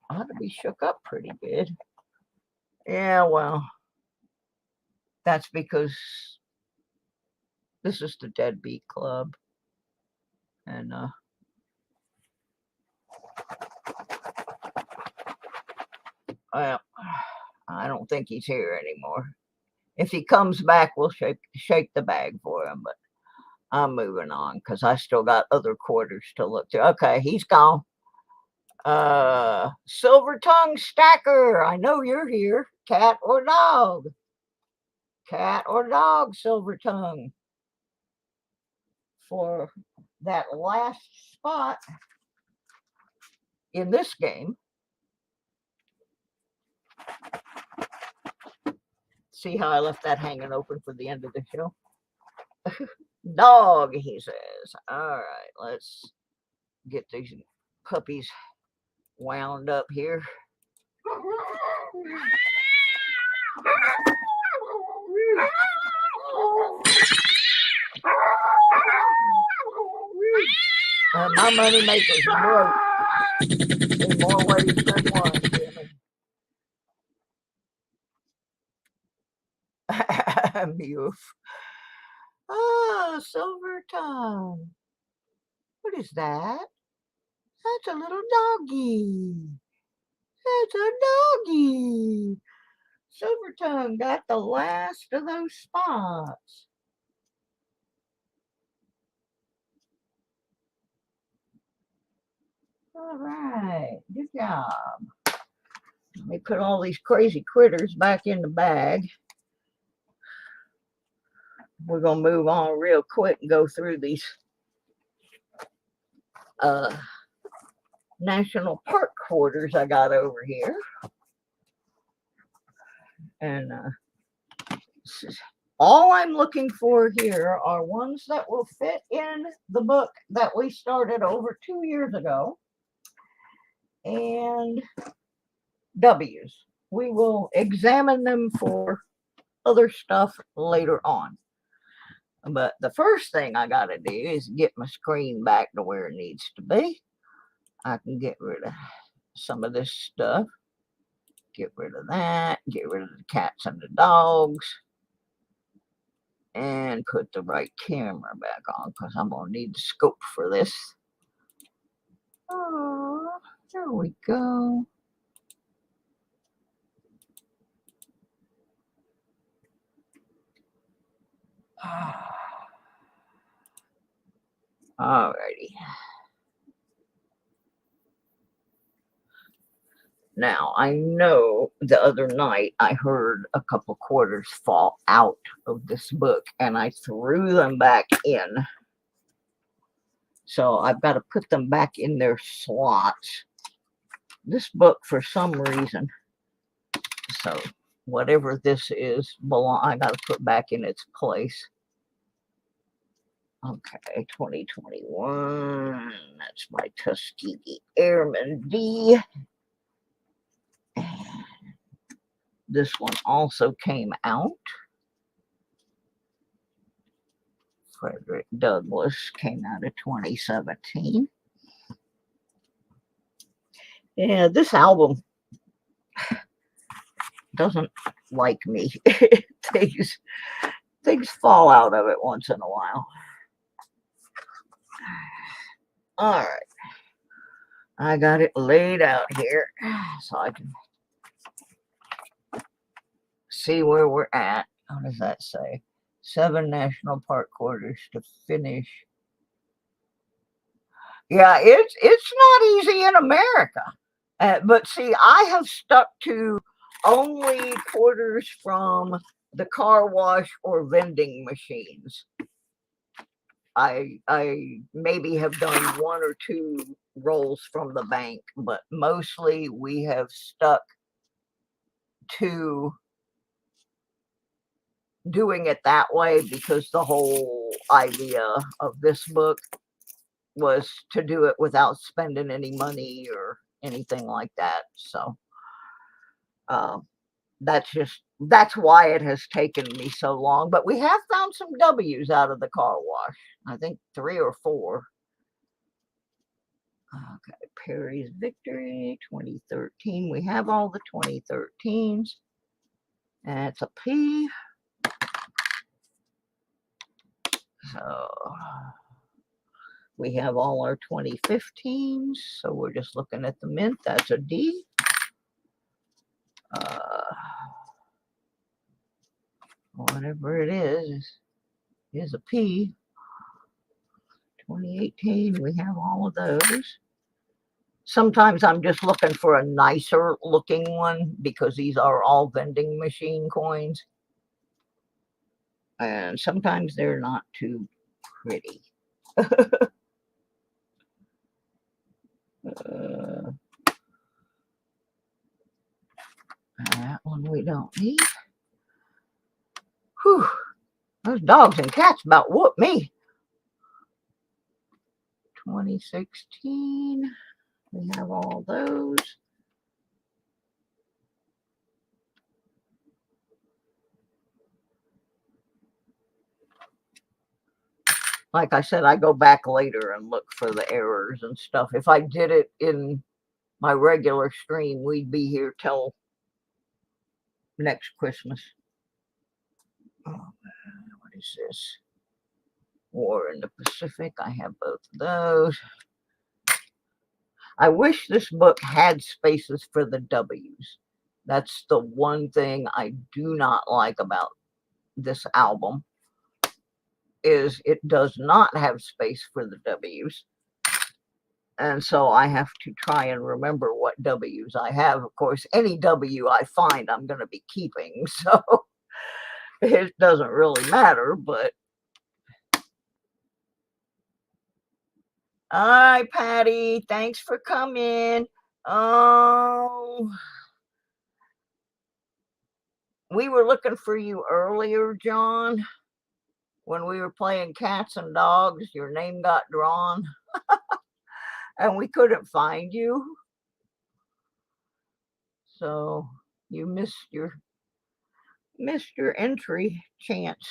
Speaker 5: You ought to he shook up pretty good. Yeah, well, that's because this is the Deadbeat Club. And, well, I don't think he's here anymore. If he comes back, we'll shake the bag for him, but I'm moving on because I still got other quarters to look through. Okay, he's gone. Silver Tongue Stacker, I know you're here. Cat or dog? Cat or dog, Silver Tongue? For that last spot in this game. See how I left that hanging open for the end of the show? Dog, he says. All right, let's get these puppies wound up here. My money makers broke in more ways than one, Jimmy. Mute. Oh, Silver Tongue. What is that? That's a little doggy. That's a doggy. Silver Tongue got the last of those spots. All right, good job. Let me put all these crazy critters back in the bag. We're going to move on real quick and go through these national park quarters I got over here. And all I'm looking for here are ones that will fit in the book that we started over 2 years ago. And W's. We will examine them for other stuff later on. But the first thing I got to do is get my screen back to where it needs to be. I can get rid of some of this stuff. Get rid of that. Get rid of the cats and the dogs. And put the right camera back on because I'm going to need the scope for this. Oh, there we go. Alrighty. Now, I know the other night I heard a couple quarters fall out of this book and I threw them back in. So I've got to put them back in their slots. This book, for some reason, so whatever this is, I got to put back in its place. Okay, 2021. That's my Tuskegee Airman D. This one also came out. Frederick Douglass came out of 2017. Yeah, this album doesn't like me. Things fall out of it once in a while. All right. I got it laid out here so I can see where we're at. What does that say? 7 national park quarters to finish. Yeah, it's not easy in America. But see, I have stuck to only quarters from the car wash or vending machines. I maybe have done 1 or 2 rolls from the bank, but mostly we have stuck to doing it that way because the whole idea of this book was to do it without spending any money or anything like that. So that's why it has taken me so long. But we have found some W's out of the car wash. I think 3 or 4. Okay, Perry's Victory, 2013. We have all the 2013s. And it's a P. So we have all our 2015s. So we're just looking at the mint. That's a D. Whatever it is a P. 2018, we have all of those. Sometimes I'm just looking for a nicer looking one because these are all vending machine coins. And sometimes they're not too pretty. That one we don't need. Whew. Those dogs and cats about whooped me. 2016. We have all those. Like I said, I go back later and look for the errors and stuff. If I did it in my regular stream, we'd be here till next Christmas. Oh, what is this? War in the Pacific. I have both of those. I wish this book had spaces for the W's. That's the one thing I do not like about this album, is it does not have space for the W's. And so I have to try and remember what W's I have. Of course, any W I find, I'm going to be keeping. So it doesn't really matter, but. Hi, Patty. Thanks for coming. Oh, we were looking for you earlier, John. When we were playing cats and dogs, your name got drawn. And we couldn't find you. So you missed your entry chance.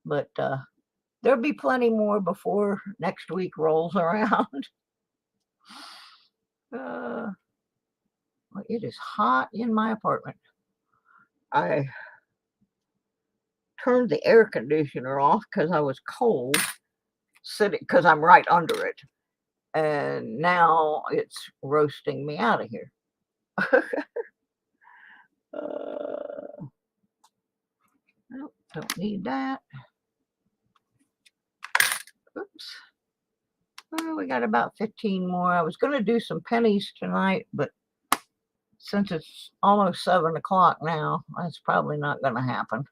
Speaker 5: But there'll be plenty more before next week rolls around. Well, it is hot in my apartment. I turned the air conditioner off because I was cold, sitting because I'm right under it. And now it's roasting me out of here. Nope, don't need that. Oops. Well, we got about 15 more. I was going to do some pennies tonight, but since it's almost 7 o'clock now, that's probably not going to happen.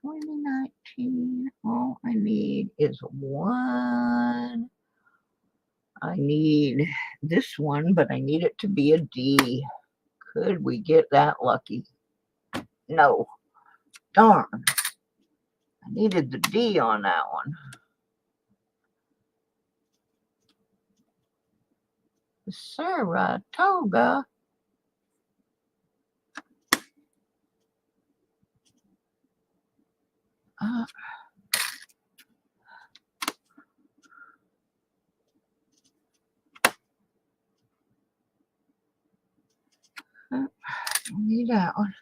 Speaker 5: 2019, all I need is one. I need this one, but I need it to be a D. Could we get that lucky? No. Darn. I needed the D on that one. Saratoga. Don't need that one.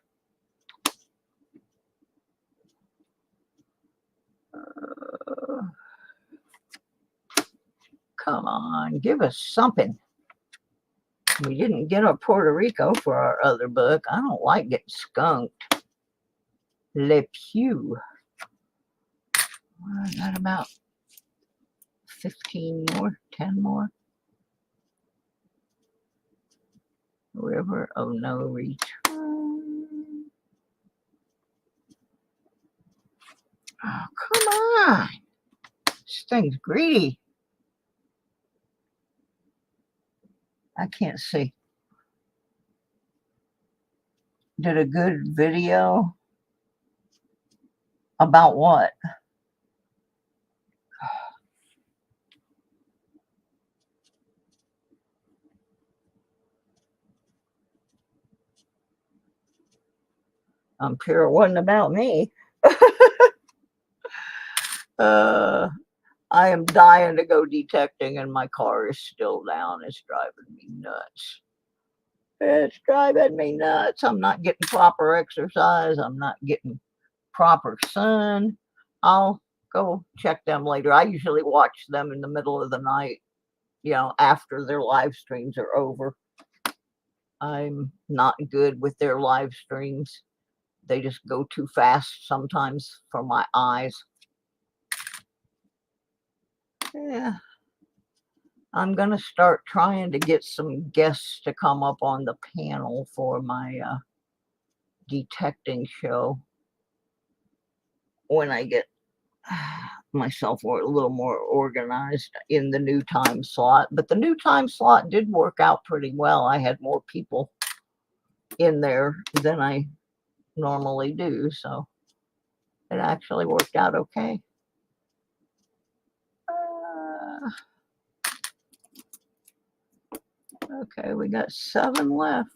Speaker 5: Come on, give us something. We didn't get our Puerto Rico for our other book. I don't like getting skunked. Le Pew. I got about 15 more, 10 more. River of No Return. Oh, come on. This thing's greedy. I can't see. Did a good video about what? I'm sure it wasn't about me. I am dying to go detecting and my car is still down. It's driving me nuts. It's driving me nuts. I'm not getting proper exercise. I'm not getting proper sun. I'll go check them later. I usually watch them in the middle of the night, you know, after their live streams are over. I'm not good with their live streams. They just go too fast sometimes for my eyes. Yeah. I'm going to start trying to get some guests to come up on the panel for my detecting show when I get myself a little more organized in the new time slot. But the new time slot did work out pretty well. I had more people in there than I normally do, so it actually worked out okay. Okay, we got 7 left.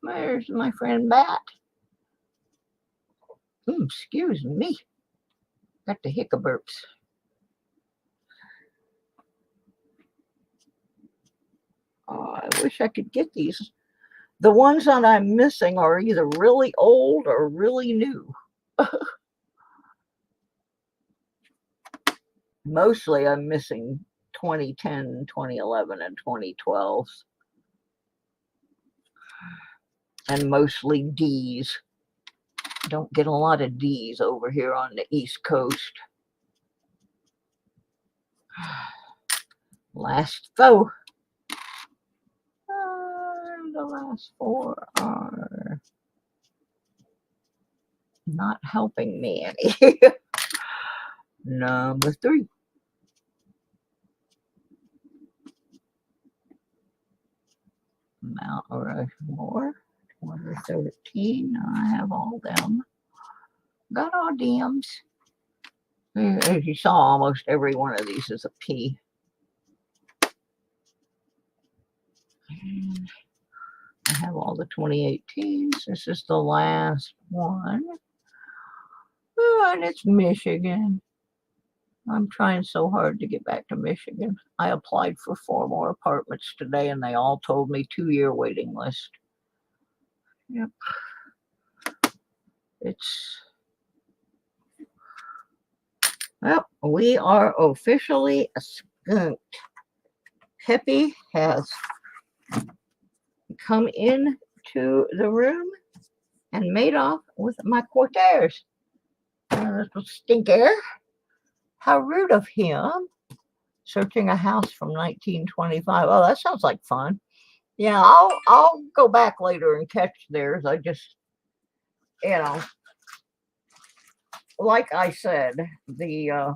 Speaker 5: There's my friend Bat. Excuse me. Got the hiccuburps. Oh, I wish I could get these. The ones that I'm missing are either really old or really new. Mostly I'm missing 2010, 2011, and 2012s. And mostly D's. Don't get a lot of D's over here on the East Coast. Last 4. The last 4 are not helping me any. Number 3. Mount Rushmore. Number 13. I have all them. Got all D's. As you saw, almost every one of these is a P. And I have all the 2018s. This is the last one. Oh, and it's Michigan. I'm trying so hard to get back to Michigan. I applied for 4 more apartments today, and they all told me 2-year waiting list. Yep. Well, we are officially skunked. Peppy has come in to the room and made off with my Quackers. Little stinker. How rude of him. Searching a house from 1925. Oh, that sounds like fun. Yeah, I'll go back later and catch theirs. I just, you know, like I said, the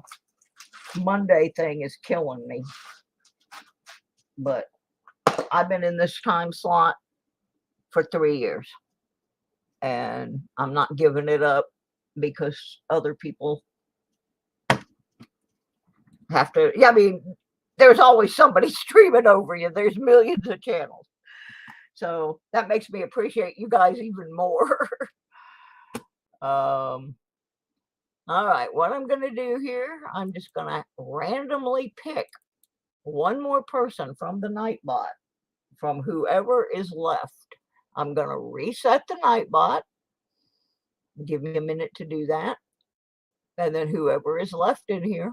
Speaker 5: Monday thing is killing me. But I've been in this time slot for 3 years. And I'm not giving it up because other people have to. Yeah, I mean, there's always somebody streaming over you. There's millions of channels. So that makes me appreciate you guys even more. All right, what I'm going to do here, I'm just going to randomly pick one more person from the Nightbot, from whoever is left. I'm going to reset the Nightbot. Give me a minute to do that. And then whoever is left in here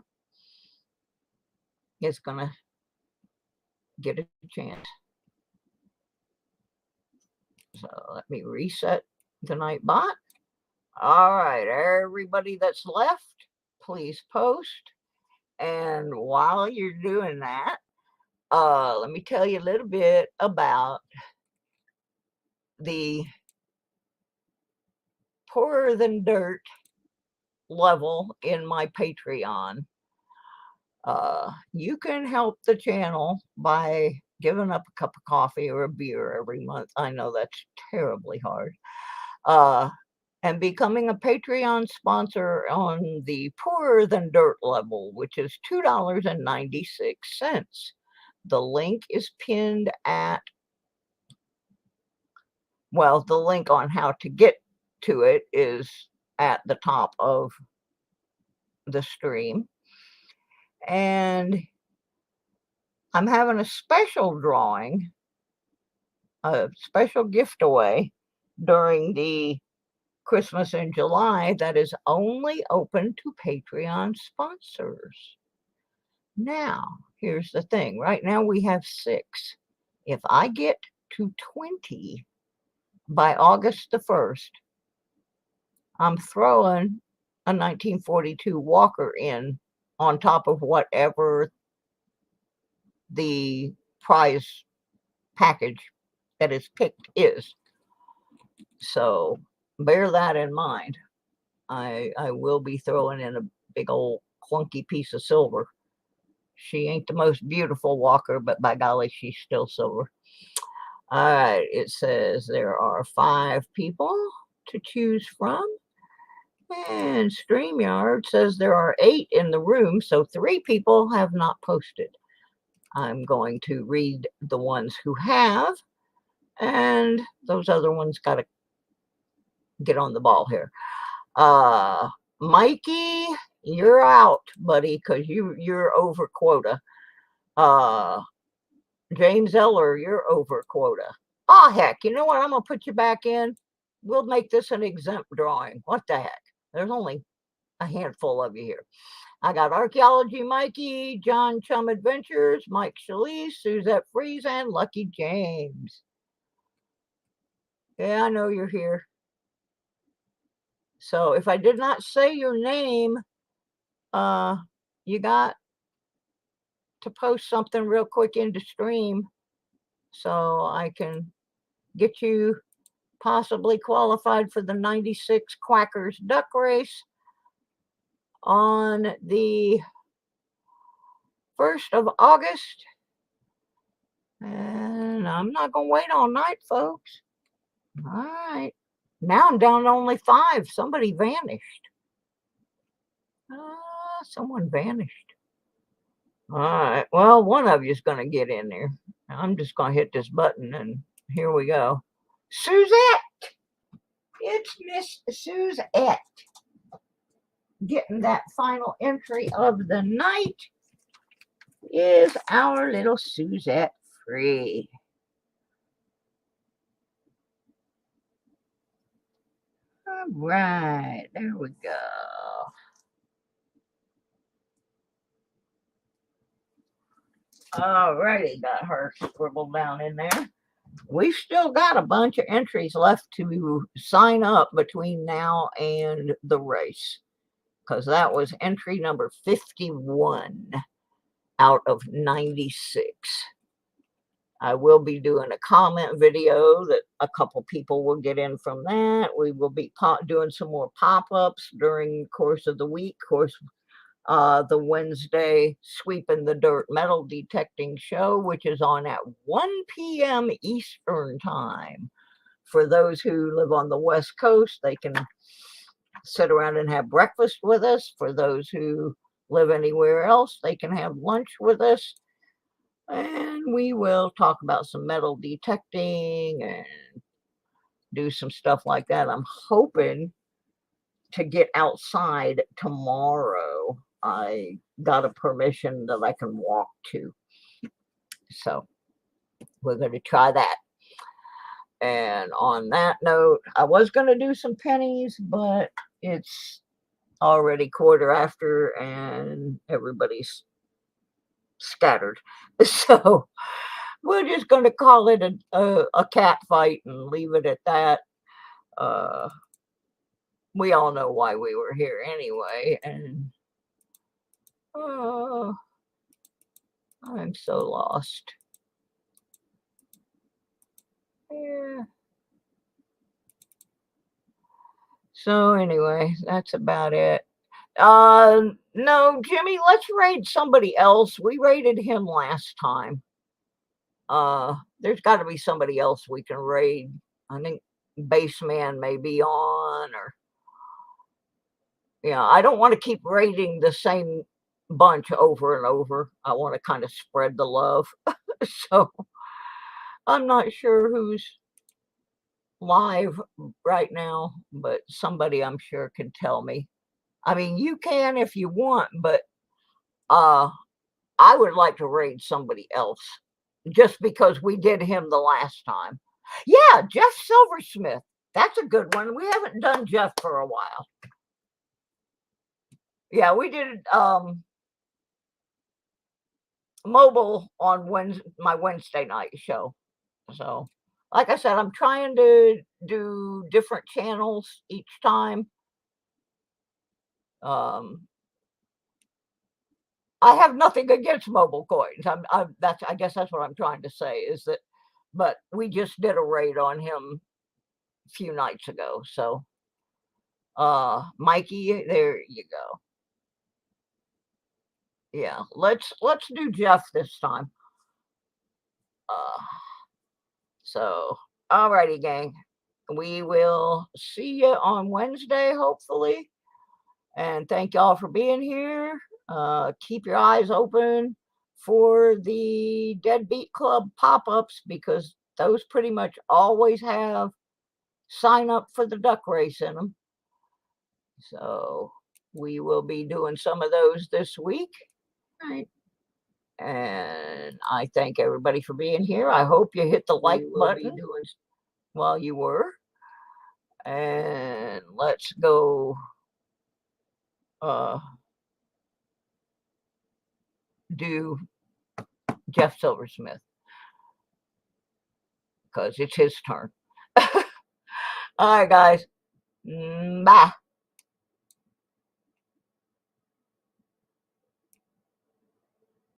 Speaker 5: is going to get a chance. So let me reset the Nightbot. All right, everybody that's left, please post. And while you're doing that, let me tell you a little bit about the poorer than dirt level in my Patreon. You can help the channel by giving up a cup of coffee or a beer every month. I know that's terribly hard. And becoming a Patreon sponsor on the poorer than dirt level, which is $2.96. The link is pinned at, well, the link on how to get to it is at the top of the stream. And I'm having a special drawing, a special gift away during the Christmas in July that is only open to Patreon sponsors. Now, here's the thing. Right now we have 6. If I get to 20 by August the 1st, I'm throwing a 1942 Walker in on top of whatever the prize package that is picked is. So bear that in mind. I will be throwing in a big old clunky piece of silver. She ain't the most beautiful Walker, but by golly, she's still silver. All right, it says there are 5 people to choose from. And StreamYard says there are 8 in the room, so 3 people have not posted. I'm going to read the ones who have, and those other ones got to get on the ball here. Mikey, you're out, buddy, because you're over quota. James Eller, you're over quota. Oh, heck, you know what? I'm going to put you back in. We'll make this an exempt drawing. What the heck? There's only a handful of you here. I got Archaeology Mikey, John Chum Adventures, Mike Shalise, Suzette Freeze, and Lucky James. Yeah, I know you're here. So if I did not say your name, you got to post something real quick into stream so I can get you possibly qualified for the 96 Quackers Duck Race on the 1st of August. And I'm not going to wait all night, folks. All right. Now I'm down to only 5. Somebody vanished. Someone vanished. All right. Well, one of you is going to get in there. I'm just going to hit this button, and here we go. Suzette! It's Miss Suzette. Getting that final entry of the night is our little Suzette Free. All right, there we go. All righty, got her scribbled down in there. We've still got a bunch of entries left to sign up between now and the race, because that was entry number 51 out of 96. I will be doing a comment video that a couple people will get in from that. We will be doing some more pop-ups during the course of the week. Of course, the Wednesday Sweeping the Dirt metal detecting show, which is on at 1 p.m. Eastern time. For those who live on the West Coast, they can sit around and have breakfast with us. For those who live anywhere else, they can have lunch with us. And we will talk about some metal detecting and do some stuff like that. I'm hoping to get outside tomorrow. I got a permission that I can walk to. So we're going to try that. And on that note, I was going to do some pennies, but it's already 1/4 and everybody's scattered. So we're just going to call it a cat fight and leave it at that. We all know why we were here anyway, and I'm so lost. Yeah. So anyway, that's about it. No, Jimmy, let's raid somebody else. We raided him last time. There's got to be somebody else we can raid. I think Baseman may be on, or yeah, I don't want to keep raiding the same bunch over and over. I want to kind of spread the love. So I'm not sure who's live right now, but somebody I'm sure can tell me. I mean, you can if you want, but I would like to raid somebody else just because we did him the last time. Yeah, Jeff Silversmith. That's a good one. We haven't done Jeff for a while. Yeah, we did mobile on my Wednesday night show. So, like I said, I'm trying to do different channels each time. I have nothing against mobile coins. I guess that's what I'm trying to say is that, but we just did a raid on him a few nights ago. So, Mikey, there you go. Yeah, let's do Jeff this time. So, alrighty, gang. We will see you on Wednesday, hopefully. And thank y'all for being here. Keep your eyes open for the Deadbeat Club pop-ups because those pretty much always have sign up for the duck race in them. So we will be doing some of those this week. Right. And I thank everybody for being here. I hope you hit the like button while you were. And let's go do Jeff Silversmith because it's his turn. All right, guys. Bye.